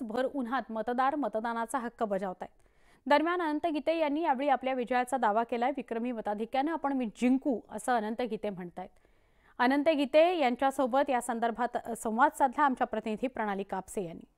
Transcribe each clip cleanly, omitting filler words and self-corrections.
भर उन्हात मतदानाचा हक्क बजावतायत। दरम्यान अनंत गीते यांनी यावेळी आपल्या विजयाचा दावा केलाय। विक्रमी मताधिक्याने आपण जिंकू असं अनंत गीते म्हणतायत। अनंत गीते यांच्यासोबत या संदर्भात संवाद साधला आमच्या प्रतिनिधी प्रणाली कापसे यांनी।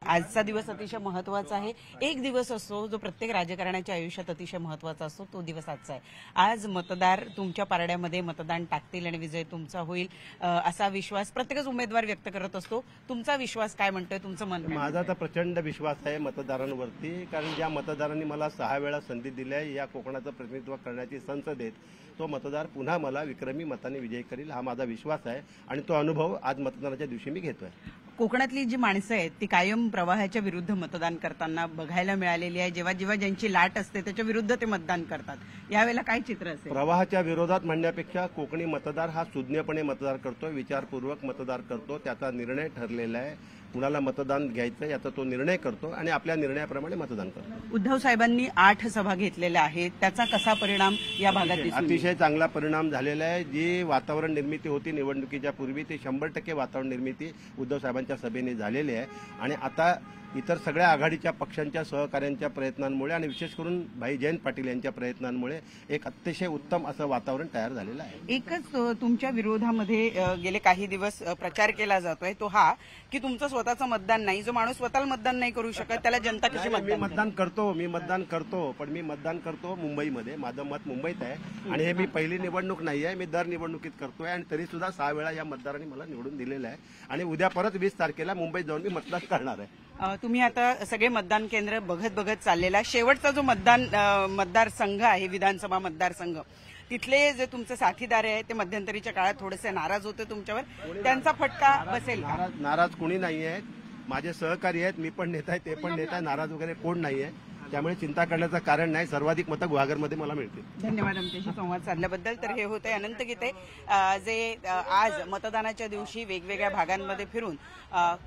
आजचा दिवस अतिशय महत्त्वाचा आहे। एक दिवस असतो जो प्रत्येक राजकारण्याच्या आयुष्यात अतिशय महत्त्वाचा असतो, तो दिवस आजचा आहे। आज मतदार तुमच्या पारड्यामध्ये मतदान टाकतील आणि विजय तुमचा होईल असा विश्वास प्रत्येकच उमेदवार व्यक्त करत असतो। तुमचा विश्वास काय म्हणतोय? तुमचं मन? माझा तर प्रचंड विश्वास आहे मतदारांवरती, कारण ज्या मतदारांनी मला 6 वेळा संधी दिली आहे या कोकणाचं प्रतिनिधित्व करण्याची संसदेत, तो मतदार पुन्हा मला विक्रमी मताने विजयी करील हा माझा विश्वास आहे आणि तो अनुभव आज मतदानाच्या दिवशी मी घेतोय। कोकणातली जी माणसं आहेत ती कायम प्रवाहाच्या विरुद्ध मतदान करताना बघायला मिळालेली आहे। जेव्हा जेव्हा ज्यांची लाट असते त्याच्या विरुद्ध ते मतदान करतात। यावेळेला काय चित्र असेल? प्रवाहाच्या विरोधात म्हणण्यापेक्षा कोकणी मतदार हा सुज्ञपणे मतदार करतो, विचारपूर्वक मतदार करतो, त्याचा निर्णय ठरलेला आहे। कुणाला मतदान घ्यायचं याचा तो निर्णय करतो आणि आपल्या निर्णयाप्रमाणे मतदान करतो। उद्धव साहेबांनी 8 सभा घेतलेल्या आहेत, त्याचा कसा परिणाम या भागात दिसून येईल? अतिशय चांगला परिणाम झालेला आहे। जी वातावरण निर्मिती होती निवडणुकीच्या पूर्वी ती 100% वातावरण निर्मिती उद्धव साहेबांच्या सभेने झालेली आहे आणि आता इतर सगळ्या आघाडीच्या पक्षांच्या सहकार्यांच्या प्रयत्नांमुळे आणि विशेष करून भाई जयंत पाटील यांच्या प्रयत्नांमुळे एक अतिशय उत्तम असं वातावरण तयार झालेलं आहे। एकच तुमच्या विरोधामध्ये गेले काही दिवस प्रचार केला जातोय, तो हा की तुमचं स्वतःचं मतदान नाही। जो माणूस स्वतःला मतदान नाही करू शकत त्याला जनता कशी मी मतदान करतो पण मी मतदान करतो मुंबईमध्ये। माझं मत मुंबईत आहे आणि हे मी पहिली निवडणूक नाही आहे, मी दर निवडणुकीत करतोय आणि तरी सुद्धा 6 वेळा या मतदारांनी मला निवडून दिलेलं आहे आणि उद्या परत 20 तारखेला मुंबईत जाऊन मी मतदान करणार आहे। तुम्ही आता सगळे मतदान केंद्र बघत शेवटचा शेवटचा जो मतदारसंघ आहे विधानसभा मतदारसंघ, तिथले जे तुमचे साथीदार आहे ते मध्यंतरीच्या काळात थोडेसे नाराज होते तुमच्यावर, त्यांचा फटका बसेल का? नाराज कोणी नाही आहे, माझे सहकारी आहेत, मी पण नेता आहे, ते पण नेता आहे, नाराज वगैरे कोण नाही आहे, त्यामुळे चिंता करण्याचं कारण नाही। सर्वाधिक मतं गुहागरमध्ये मला मिळतील। धन्यवाद आमच्याशी संवाद साधल्याबद्दल। तर हे होते अनंत गीते जे आज मतदानाच्या दिवशी वेगवेगळ्या भागांमध्ये फिरून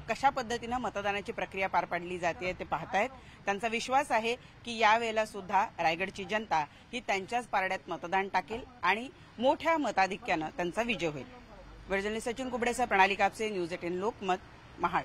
कशा पद्धतीनं मतदानाची प्रक्रिया पार पाडली जाते ते पाहतायत। त्यांचा विश्वास आहे की यावेळेला सुद्धा रायगडची जनता ही त्यांच्याच पारड्यात मतदान टाकेल आणि मोठ्या मताधिक्यानं त्यांचा विजय होईल। व्हिडिओ जर्नलिस्ट सचिन कुबडेसह प्रणाली कापसे, न्यूज 18 लोकमत, महाड।